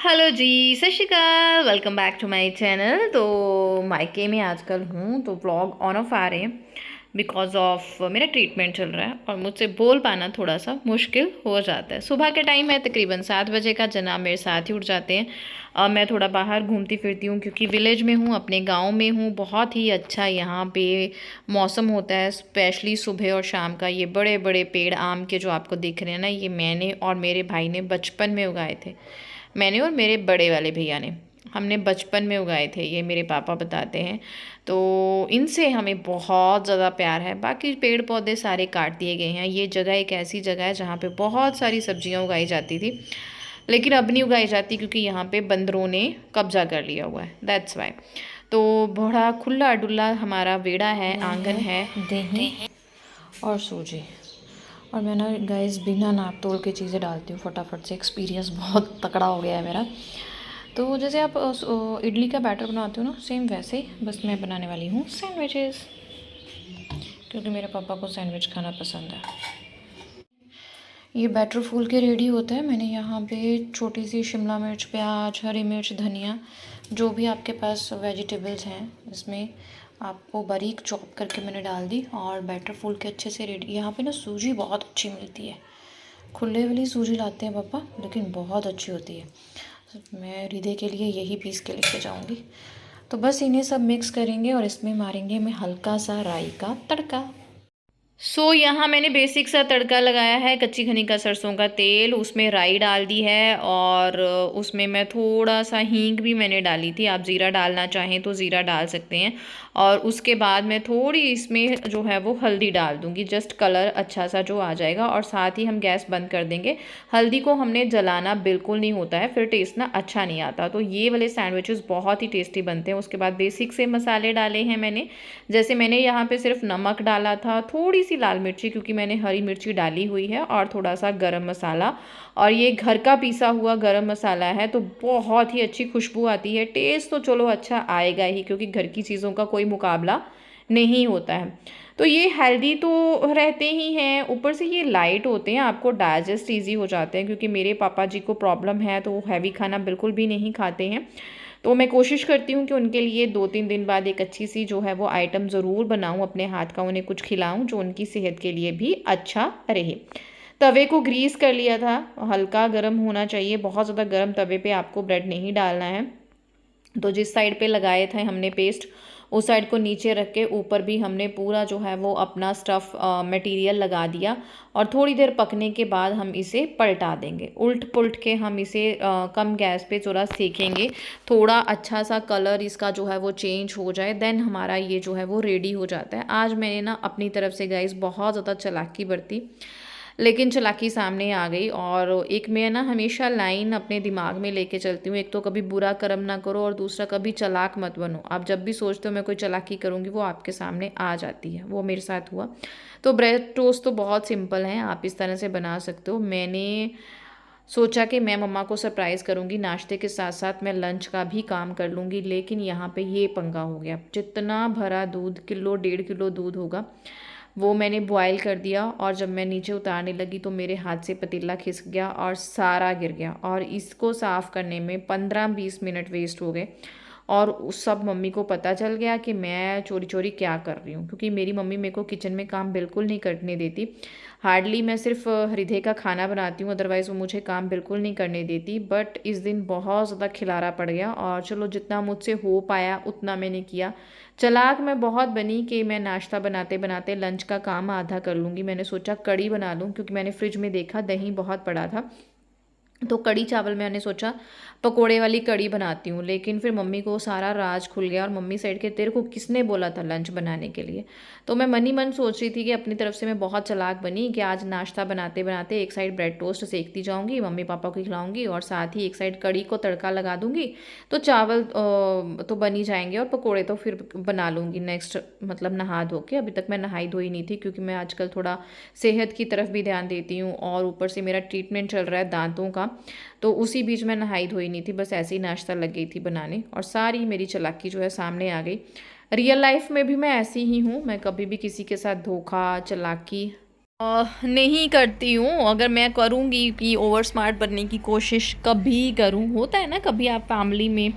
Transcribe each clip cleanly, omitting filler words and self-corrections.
Hello ji, Sat Shri Akal. Welcome back to my channel. तो मायके में आजकल हूँ तो व्लॉग ऑन ऑफ आ रहे हैं बिकॉज ऑफ मेरा ट्रीटमेंट चल रहा है और मुझसे बोल पाना थोड़ा सा मुश्किल हो जाता है। सुबह के टाइम है तकरीबन 7 बजे का, जना मेरे साथ ही उठ जाते हैं। मैं थोड़ा बाहर घूमती फिरती हूँ क्योंकि विलेज में हूँ, अपने गाँव में हूँ। बहुत ही अच्छा यहाँ पे मौसम होता है, स्पेशली सुबह और शाम का। ये बड़े बड़े पेड़ आम के जो आपको दिख रहे हैं ना, ये मैंने और मेरे भाई ने बचपन में उगाए थे। मैंने और मेरे बड़े वाले भैया ने, हमने बचपन में उगाए थे, ये मेरे पापा बताते हैं। तो इनसे हमें बहुत ज़्यादा प्यार है। बाकी पेड़ पौधे सारे काट दिए गए हैं। ये जगह एक ऐसी जगह है जहाँ पे बहुत सारी सब्जियाँ उगाई जाती थी, लेकिन अब नहीं उगाई जाती क्योंकि यहाँ पे बंदरों ने कब्जा कर लिया हुआ है, दैट्स वाई। तो बड़ा खुला डुल्ला हमारा वेड़ा है, आंगन है। दही और सूजी, और मैं ना गाइस बिना नाप तोल के चीज़ें डालती हूँ फटाफट से। एक्सपीरियंस बहुत तकड़ा हो गया है मेरा। तो जैसे आप इडली का बैटर बनाते हो ना, सेम वैसे ही बस मैं बनाने वाली हूँ सैंडविचेस, क्योंकि मेरे पापा को सैंडविच खाना पसंद है। ये बैटर फूल के रेडी होता है। मैंने यहाँ पे छोटी सी शिमला मिर्च, प्याज, हरी मिर्च, धनिया, जो भी आपके पास वेजिटेबल्स हैं इसमें आपको बारीक चॉप करके मैंने डाल दी और बैटर फूल के अच्छे से रेडी। यहाँ पे ना सूजी बहुत अच्छी मिलती है, खुले वाली सूजी लाते हैं पापा, लेकिन बहुत अच्छी होती है। मैं हृदय के लिए यही पीस के लेके जाऊँगी। तो बस इन्हें सब मिक्स करेंगे और इसमें मारेंगे मैं हल्का सा राई का तड़का। यहाँ मैंने बेसिक सा तड़का लगाया है, कच्ची घनी का सरसों का तेल, उसमें राई डाल दी है और उसमें मैं थोड़ा सा हींग भी मैंने डाली थी। आप ज़ीरा डालना चाहें तो ज़ीरा डाल सकते हैं। और उसके बाद मैं थोड़ी इसमें जो है वो हल्दी डाल दूँगी, जस्ट कलर अच्छा सा जो आ जाएगा। और साथ ही हम गैस बंद कर देंगे। हल्दी को हमने जलाना बिल्कुल नहीं होता है, फिर टेस्ट ना अच्छा नहीं आता। तो ये वाले सैंडविचेस बहुत ही टेस्टी बनते हैं। उसके बाद बेसिक से मसाले डाले हैं मैंने। जैसे मैंने यहाँ पे सिर्फ नमक डाला था, थोड़ी सी लाल मिर्ची क्योंकि मैंने हरी मिर्ची डाली हुई है, और थोड़ा सा गरम मसाला। और ये घर का पीसा हुआ गरम मसाला है तो बहुत ही अच्छी खुशबू आती है। टेस्ट तो चलो अच्छा आएगा ही क्योंकि घर की चीज़ों का कोई मुकाबला नहीं होता है। तो ये हेल्दी तो रहते ही हैं, ऊपर से ये लाइट होते हैं, आपको डाइजेस्ट ईजी हो जाते हैं। क्योंकि मेरे पापा जी को प्रॉब्लम है तो वो हैवी खाना बिल्कुल भी नहीं खाते हैं। तो मैं कोशिश करती हूँ कि उनके लिए 2-3 दिन बाद एक अच्छी सी जो है वो आइटम ज़रूर बनाऊँ, अपने हाथ का उन्हें कुछ खिलाऊँ जो उनकी सेहत के लिए भी अच्छा रहे। तवे को ग्रीस कर लिया था, हल्का गर्म होना चाहिए, बहुत ज़्यादा गर्म तवे पे आपको ब्रेड नहीं डालना है। तो जिस साइड पे लगाए थे हमने पेस्ट, उस साइड को नीचे रख के ऊपर भी हमने पूरा जो है वो अपना स्टफ़ मटेरियल लगा दिया। और थोड़ी देर पकने के बाद हम इसे पलटा देंगे, उल्ट पुल्ट के हम इसे कम गैस पे थोड़ा सेकेंगे, थोड़ा अच्छा सा कलर इसका जो है वो चेंज हो जाए, देन हमारा ये जो है वो रेडी हो जाता है। आज मैंने ना अपनी तरफ से गाइस बहुत ज़्यादा चालाकी बरती, लेकिन चालाकी सामने आ गई। और एक मैं ना हमेशा लाइन अपने दिमाग में लेके चलती हूँ, एक तो कभी बुरा कर्म ना करो और दूसरा कभी चालाक मत बनो। आप जब भी सोचते हो मैं कोई चालाकी करूँगी, वो आपके सामने आ जाती है। वो मेरे साथ हुआ। तो ब्रेड टोस्ट तो बहुत सिंपल हैं, आप इस तरह से बना सकते हो। मैंने सोचा कि मैं मम्मा को सरप्राइज़ करूँगी, नाश्ते के साथ साथ मैं लंच का भी काम कर लूँगी, लेकिन यहाँ पे ये पंगा हो गया। जितना भरा दूध, किलो 1.5 किलो दूध होगा, वो मैंने बॉयल कर दिया। और जब मैं नीचे उतारने लगी तो मेरे हाथ से पतीला खिसक गया और सारा गिर गया। और इसको साफ़ करने में 15-20 मिनट वेस्ट हो गए। और उस सब मम्मी को पता चल गया कि मैं चोरी चोरी क्या कर रही हूँ, क्योंकि मेरी मम्मी मेरे को किचन में काम बिल्कुल नहीं करने देती। हार्डली मैं सिर्फ हृदय का खाना बनाती हूँ, अदरवाइज़ वो मुझे काम बिल्कुल नहीं करने देती। बट इस दिन बहुत ज़्यादा खिलारा पड़ गया और चलो जितना मुझसे हो पाया उतना मैंने किया। चालाक मैं बहुत बनी कि मैं नाश्ता बनाते बनाते लंच का काम आधा कर लूँगी। मैंने सोचा कड़ी बना लूँ, क्योंकि मैंने फ्रिज में देखा दही बहुत पड़ा था। तो कड़ी चावल मैंने सोचा पकोड़े वाली कड़ी बनाती हूँ, लेकिन फिर मम्मी को सारा राज खुल गया और मम्मी साइड के तेरे को किसने बोला था लंच बनाने के लिए। तो मैं मन ही मन सोच रही थी कि अपनी तरफ से मैं बहुत चालाक बनी कि आज नाश्ता बनाते बनाते एक साइड ब्रेड टोस्ट सेकती जाऊँगी, मम्मी पापा को खिलाऊंगी, और साथ ही एक साइड कड़ी को तड़का लगा दूँगी। तो चावल तो बन ही जाएंगे और पकोड़े तो फिर बना लूँगी नेक्स्ट, मतलब नहा धो के। अभी तक मैं नहाई धोई नहीं थी क्योंकि मैं आजकल थोड़ा सेहत की तरफ भी ध्यान देती हूँ और ऊपर से मेरा ट्रीटमेंट चल रहा है दांतों का। तो उसी बीच में नहाई धोई नहीं थी, बस ऐसे ही नाश्ता लग गई थी बनाने और सारी मेरी चालाकी जो है सामने आ गई। रियल लाइफ में भी मैं ऐसी ही हूँ, मैं कभी भी किसी के साथ धोखा चालाकी नहीं करती हूँ। अगर मैं करूँगी कि ओवर स्मार्ट बनने की कोशिश कभी करूँ, होता है ना कभी आप फैमिली में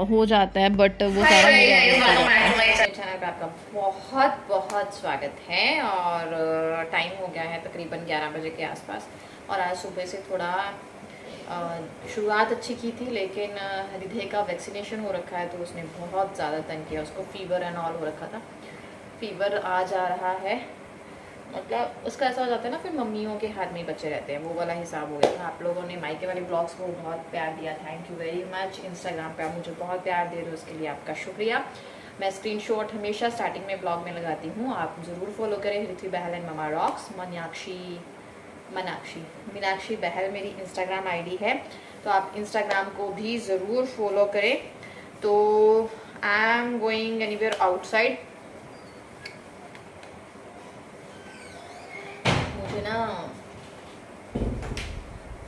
हो जाता है, बट वो सारा चैनल पे आपका बहुत बहुत स्वागत है। और टाइम हो गया है तकरीबन 11 बजे के आसपास, और आज सुबह से थोड़ा शुरुआत अच्छी की थी, लेकिन हृदय का वैक्सीनेशन हो रखा है तो उसने बहुत ज़्यादा तंग किया। उसको फीवर एंड ऑल हो रखा था, फीवर आ जा रहा है, मतलब उसका ऐसा हो जाता है ना, फिर मम्मियों के हाथ में ही बच्चे रहते हैं, वो वाला हिसाब हो गया था। आप लोगों ने मायके वाले ब्लॉग्स को बहुत प्यार दिया, thank you very much. Instagram पे आप मुझे बहुत प्यार दे रहे हो, उसके लिए आपका शुक्रिया। मैं स्क्रीनशॉट हमेशा स्टार्टिंग में ब्लॉग में लगाती हूँ, आप ज़रूर फॉलो करें। ऋथ्वी बहल एंड ममा रॉक्स। मीनाक्षी बहल मेरी इंस्टाग्राम आईडी है, तो आप इंस्टाग्राम को भी ज़रूर फॉलो करें। तो I am going anywhere outside. मुझे ना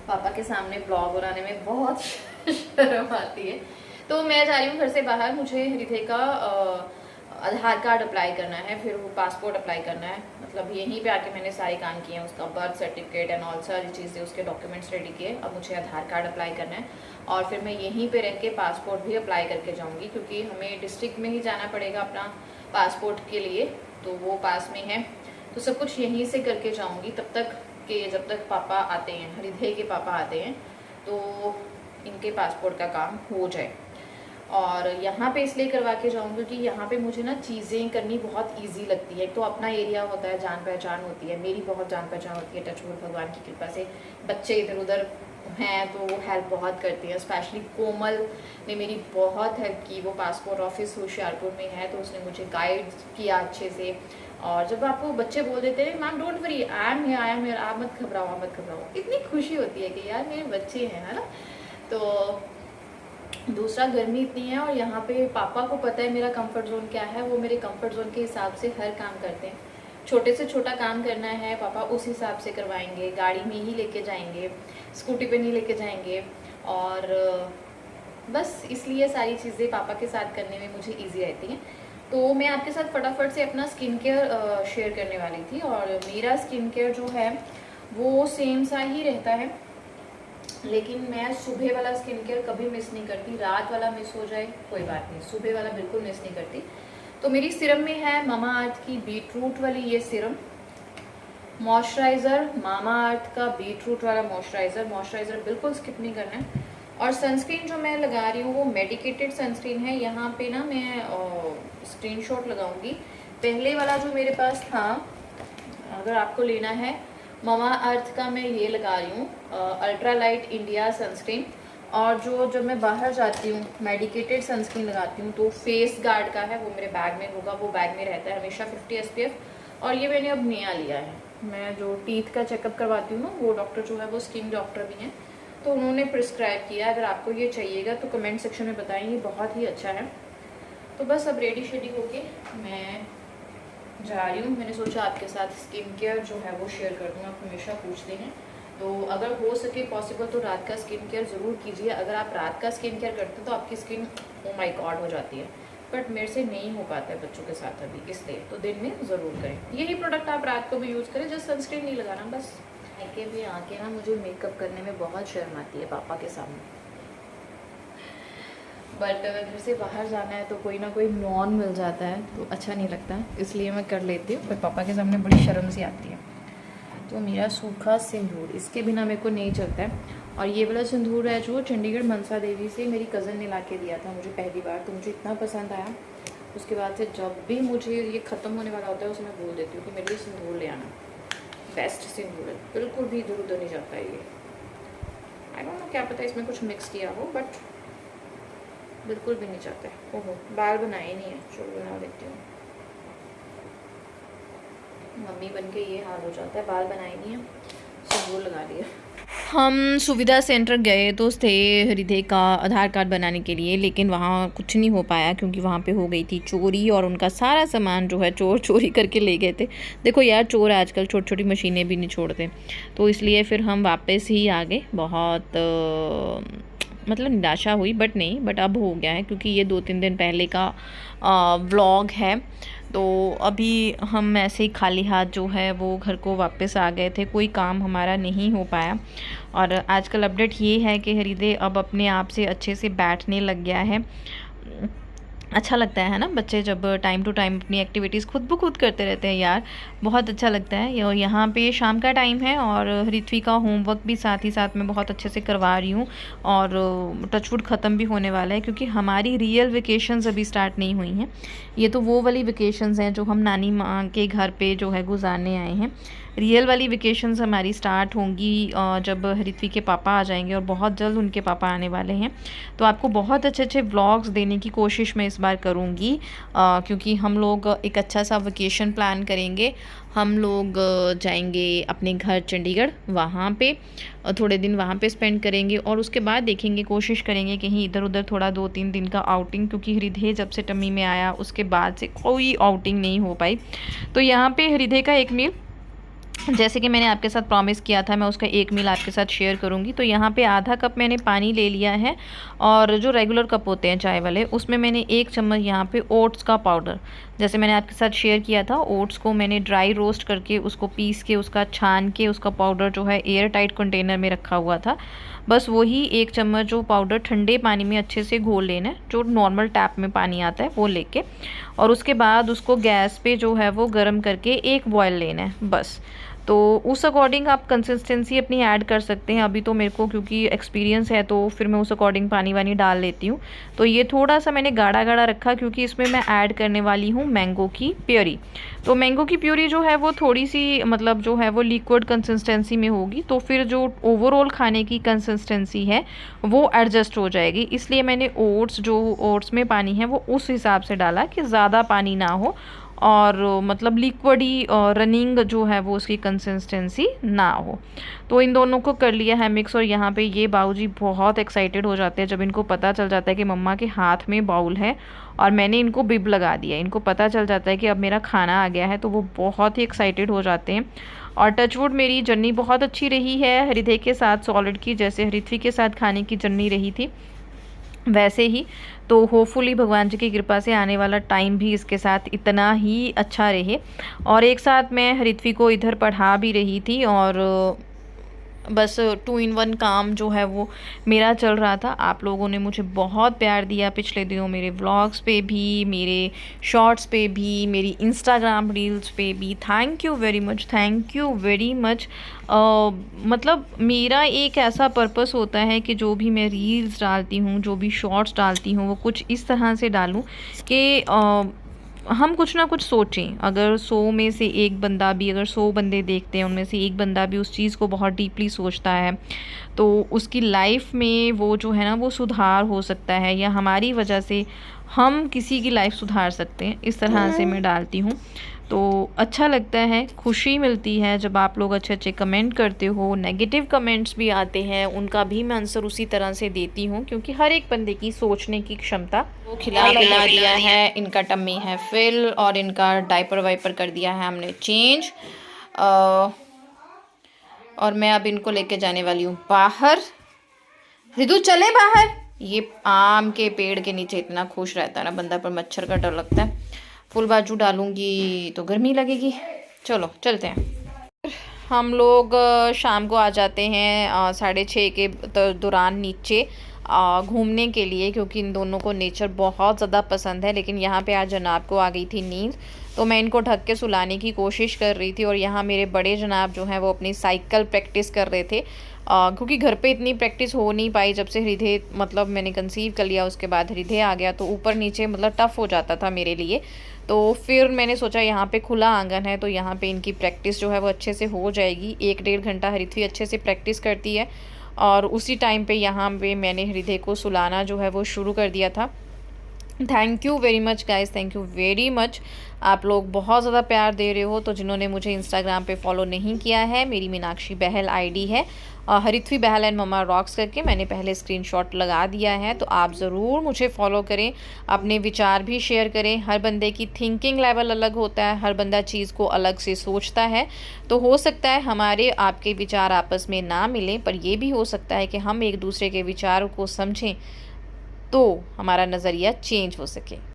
पापा के सामने ब्लॉग बनाने में बहुत शर्म आती है, तो मैं जा रही हूँ घर से बाहर। मुझे हृदय का आधार कार्ड अप्लाई करना है, फिर वो पासपोर्ट अप्लाई करना है। मतलब यहीं पे आके मैंने सारे काम किए हैं, उसका बर्थ सर्टिफिकेट एंड ऑल सारी चीज़ें, उसके डॉक्यूमेंट्स रेडी किए। अब मुझे आधार कार्ड अप्लाई करना है, और फिर मैं यहीं पे रह के पासपोर्ट भी अप्लाई करके जाऊँगी, क्योंकि हमें डिस्ट्रिक्ट में ही जाना पड़ेगा अपना पासपोर्ट के लिए, तो वो पास में है। तो सब कुछ यहीं से करके जाऊँगी तब तक कि जब तक पापा आते हैं, हृदय के पापा आते हैं, तो इनके पासपोर्ट का काम हो जाए। और यहाँ पे इसलिए करवा के जाऊँगी कि यहाँ पे मुझे ना चीज़ें करनी बहुत इजी लगती है। तो अपना एरिया होता है, जान पहचान होती है, मेरी बहुत जान पहचान होती है, टचवुड भगवान की कृपा से। बच्चे इधर उधर हैं तो वो हेल्प बहुत करती हैं, स्पेशली कोमल ने मेरी बहुत हेल्प की। वो पासपोर्ट ऑफिस होशियारपुर में है, तो उसने मुझे गाइड किया अच्छे से। और जब आपको बच्चे बोल देते हैं ma'am don't worry, I am here, आप मत घबराओ, इतनी खुशी होती है कि यार मेरे बच्चे हैं, है ना। तो दूसरा गर्मी इतनी है, और यहाँ पे पापा को पता है मेरा कंफर्ट जोन क्या है। वो मेरे कंफर्ट जोन के हिसाब से हर काम करते हैं। छोटे से छोटा काम करना है पापा उस हिसाब से करवाएंगे, गाड़ी में ही लेके जाएंगे, स्कूटी पे नहीं लेके जाएंगे। और बस इसलिए सारी चीज़ें पापा के साथ करने में मुझे ईजी रहती हैं। तो मैं आपके साथ फटाफट से अपना स्किन केयर शेयर करने वाली थी, और मेरा स्किन केयर जो है वो सेम सा ही रहता है, लेकिन मैं सुबह वाला स्किन केयर कभी मिस नहीं करती। रात वाला मिस हो जाए कोई बात नहीं, सुबह वाला बिल्कुल मिस नहीं करती। तो मेरी सिरम में है मामा अर्थ की बीटरूट वाली ये सिरम, मॉइस्चराइज़र मामा अर्थ का बीटरूट वाला मॉइस्चराइज़र बिल्कुल स्किप नहीं करना है। और सनस्क्रीन जो मैं लगा रही हूँ वो मेडिकेटेड सनस्क्रीन है। यहाँ पे ना मैं स्क्रीनशॉट लगाऊंगी। पहले वाला जो मेरे पास था, अगर आपको लेना है, मामा अर्थ का मैं ये लगा रही हूँ, अल्ट्रा लाइट इंडिया सनस्क्रीन। और जो जब मैं बाहर जाती हूँ मेडिकेटेड सनस्क्रीन लगाती हूँ, तो फेस गार्ड का है, वो मेरे बैग में होगा, वो बैग में रहता है हमेशा 50 SPF। और ये मैंने अब नया लिया है। मैं जो टीथ का चेकअप करवाती हूँ ना, वो डॉक्टर जो है वो स्किन डॉक्टर भी हैं, तो उन्होंने प्रिस्क्राइब किया। अगर आपको ये चाहिएगा तो कमेंट सेक्शन में बताएंगे, बहुत ही अच्छा है। तो बस अब रेडी शेडी होके मैं जा रही हूँ। मैंने सोचा आपके साथ स्किन केयर जो है वो शेयर कर दूँ, आप हमेशा पूछते हैं, तो अगर हो सके पॉसिबल तो रात का स्किन केयर ज़रूर कीजिए। अगर आप रात का स्किन केयर करते हैं तो आपकी स्किन ओ माय गॉड हो जाती है, बट मेरे से नहीं हो पाता है बच्चों के साथ अभी, इसलिए तो दिन में ज़रूर करें। यही प्रोडक्ट आप रात को भी यूज़ करें, जस्ट सनस्क्रीन नहीं लगाना बस। आके भी आके ना मुझे मेकअप करने में बहुत शर्म आती है पापा के सामने, बट अगर घर से बाहर जाना है तो कोई ना कोई नॉन मिल जाता है तो अच्छा नहीं लगता, इसलिए मैं कर लेती हूँ। पर पापा के सामने बड़ी शर्म सी आती है। तो मेरा सूखा सिंदूर, इसके बिना मेरे को नहीं चलता है। और ये वाला सिंदूर है जो चंडीगढ़ मनसा देवी से मेरी कज़न ने ला के दिया था मुझे पहली बार, तो मुझे इतना पसंद आया। उसके बाद से जब भी मुझे ये ख़त्म होने वाला होता है उसे मैं बोल देती हूँ कि मेरे लिए सिंदूर ले आना। बेस्ट सिंदूर है, बिल्कुल भी इधर उधर नहीं जाता है ये। आई डोंट नो क्या पता इसमें कुछ मिक्स किया हो, बट बिल्कुल भी नहीं चाहता है। ओहो, बाल बनाए नहीं है, चलो बना देती हूँ। मम्मी बन के ये हाल हो जाता है, बाल बनाए नहीं है, सिंदूर लगा दिया। हम सुविधा सेंटर गए तो थे हृदय का आधार कार्ड बनाने के लिए, लेकिन वहाँ कुछ नहीं हो पाया क्योंकि वहाँ पे हो गई थी चोरी, और उनका सारा सामान जो है चोर चोरी करके ले गए थे। देखो यार, चोर आजकल छोटी छोटी मशीनें भी नहीं छोड़ते, तो इसलिए फिर हम वापस ही आ गए। बहुत मतलब निराशा हुई, बट नहीं, बट अब हो गया है क्योंकि ये 2-3 दिन पहले का व्लॉग है। तो अभी हम ऐसे ही खाली हाथ जो है वो घर को वापस आ गए थे, कोई काम हमारा नहीं हो पाया। और आजकल अपडेट ये है कि हृदय अब अपने आप से अच्छे से बैठने लग गया है। अच्छा लगता है ना, बच्चे जब टाइम टू टाइम अपनी एक्टिविटीज़ खुद ब खुद करते रहते हैं यार, बहुत अच्छा लगता है। यहाँ पे शाम का टाइम है और ऋत्वी का होमवर्क भी साथ ही साथ मैं बहुत अच्छे से करवा रही हूँ। और टचवुड ख़त्म भी होने वाला है, क्योंकि हमारी रियल वेकेशंस अभी स्टार्ट नहीं हुई हैं। ये तो वो वाली वेकेशंस हैं जो हम नानी माँ के घर पे जो है गुजारने आए हैं। रियल वाली वेकेशंस हमारी स्टार्ट होंगी जब ऋत्वी के पापा आ जाएंगे, और बहुत जल्द उनके पापा आने वाले हैं। तो आपको बहुत अच्छे अच्छे व्लॉग्स देने की कोशिश मैं इस बार करूँगी, क्योंकि हम लोग एक अच्छा सा वेकेशन प्लान करेंगे। हम लोग जाएंगे अपने घर चंडीगढ़, वहाँ पे थोड़े दिन वहाँ पे स्पेंड करेंगे, और उसके बाद देखेंगे, कोशिश करेंगे कहीं इधर उधर थोड़ा 2-3 दिन का आउटिंग, क्योंकि हृदय जब से टम्मी में आया उसके बाद से कोई आउटिंग नहीं हो पाई। तो यहाँ पे हृदय का एक मील, जैसे कि मैंने आपके साथ प्रॉमिस किया था, मैं उसका एक मील आपके साथ शेयर करूंगी। तो यहाँ पे आधा कप मैंने पानी ले लिया है, और जो रेगुलर कप होते हैं चाय वाले, उसमें मैंने 1 चम्मच यहाँ पे ओट्स का पाउडर, जैसे मैंने आपके साथ शेयर किया था, ओट्स को मैंने ड्राई रोस्ट करके उसको पीस के उसका छान के उसका पाउडर जो है एयर टाइट कंटेनर में रखा हुआ था। बस वही 1 चम्मच जो पाउडर ठंडे पानी में अच्छे से घोल लेना है, जो नॉर्मल टैप में पानी आता है वो लेके, और उसके बाद उसको गैस पे जो है वो गर्म करके 1 बॉयल लेना है बस। तो उस अकॉर्डिंग आप कंसिस्टेंसी अपनी ऐड कर सकते हैं। अभी तो मेरे को क्योंकि एक्सपीरियंस है, तो फिर मैं उस अकॉर्डिंग पानी वानी डाल लेती हूँ। तो ये थोड़ा सा मैंने गाढ़ा गाढ़ा रखा, क्योंकि इसमें मैं ऐड करने वाली हूँ मैंगो की प्योरी। तो मैंगो की प्योरी जो है वो थोड़ी सी मतलब जो है वो लिक्विड कंसिस्टेंसी में होगी, तो फिर जो ओवरऑल खाने की कंसिस्टेंसी है वो एडजस्ट हो जाएगी। इसलिए मैंने ओट्स में पानी है वो उस हिसाब से डाला कि ज़्यादा पानी ना हो, और मतलब लिक्विड ही रनिंग जो है वो उसकी कंसिस्टेंसी ना हो। तो इन दोनों को कर लिया है मिक्स। और यहाँ पे ये बाऊजी बहुत एक्साइटेड हो जाते हैं जब इनको पता चल जाता है कि मम्मा के हाथ में बाउल है और मैंने इनको बिब लगा दिया। इनको पता चल जाता है कि अब मेरा खाना आ गया है, तो वो बहुत ही एक्साइटेड हो जाते हैं। और टचवुड मेरी जर्नी बहुत अच्छी रही है हृदय के साथ सॉलिड की, जैसे हृत्वी के साथ खाने की जर्नी रही थी वैसे ही। तो होपफुली भगवान जी की कृपा से आने वाला टाइम भी इसके साथ इतना ही अच्छा रहे। और एक साथ मैं हृत्वी को इधर पढ़ा भी रही थी, और बस 2 in 1 काम जो है वो मेरा चल रहा था। आप लोगों ने मुझे बहुत प्यार दिया पिछले दिनों, मेरे व्लॉग्स पे भी, मेरे शॉर्ट्स पे भी, मेरी इंस्टाग्राम रील्स पे भी। Thank you very much, thank you very much. मतलब मेरा एक ऐसा पर्पस होता है कि जो भी मैं रील्स डालती हूँ, जो भी शॉर्ट्स डालती हूँ, वो कुछ इस तरह से डालूँ कि हम कुछ ना कुछ सोचें। अगर 100 में से एक बंदा भी, अगर 100 बंदे देखते हैं, उनमें से एक बंदा भी उस चीज़ को बहुत डीपली सोचता है, तो उसकी लाइफ में वो जो है ना वो सुधार हो सकता है, या हमारी वजह से हम किसी की लाइफ सुधार सकते हैं। इस तरह से मैं डालती हूँ, तो अच्छा लगता है, खुशी मिलती है जब आप लोग अच्छे अच्छे कमेंट करते हो। नेगेटिव कमेंट्स भी आते हैं, उनका भी मैं आंसर उसी तरह से देती हूँ, क्योंकि हर एक बंदे की सोचने की क्षमता। वो खिला पिला दिया है, इनका टम्मी है फिल, और इनका डायपर वाइपर कर दिया है हमने चेंज। और मैं अब इनको लेके जाने वाली हूँ बाहर। रिदू चले बाहर। ये आम के पेड़ के नीचे इतना खुश रहता है ना बंदा, पर मच्छर का डर लगता है। फुल बाजू डालूंगी तो गर्मी लगेगी। चलो चलते हैं। हम लोग शाम को आ जाते हैं 6:30 के दौरान नीचे घूमने के लिए, क्योंकि इन दोनों को नेचर बहुत ज़्यादा पसंद है। लेकिन यहाँ पे आज जनाब को आ गई थी नींद, तो मैं इनको ढक के सुलाने की कोशिश कर रही थी। और यहाँ मेरे बड़े जनाब जो हैं वो अपनी साइकिल प्रैक्टिस कर रहे थे, क्योंकि घर पे इतनी प्रैक्टिस हो नहीं पाई जब से हृदय मतलब मैंने कंसीव कर लिया। उसके बाद हृदय आ गया, तो ऊपर नीचे मतलब टफ़ हो जाता था मेरे लिए। तो फिर मैंने सोचा यहाँ पे खुला आंगन है, तो यहाँ पे इनकी प्रैक्टिस जो है वो अच्छे से हो जाएगी। 1-1.5 घंटा हृदय अच्छे से प्रैक्टिस करती है, और उसी टाइम पे यहाँ पे मैंने हृदय को सुलाना जो है वो शुरू कर दिया था। Thank you very much guys, thank you very much. आप लोग बहुत ज़्यादा प्यार दे रहे हो। तो जिन्होंने मुझे इंस्टाग्राम पे फॉलो नहीं किया है, मेरी मीनाक्षी बहल आईडी है, हरिथवी बहल एंड मम्मा रॉक्स करके मैंने पहले स्क्रीनशॉट लगा दिया है। तो आप ज़रूर मुझे फॉलो करें, अपने विचार भी शेयर करें। हर बंदे की थिंकिंग लेवल अलग होता है, हर बंदा चीज़ को अलग से सोचता है। तो हो सकता है हमारे आपके विचार आपस में ना मिलें, पर यह भी हो सकता है कि हम एक दूसरे के विचारों को समझें, तो हमारा नज़रिया चेंज हो सके।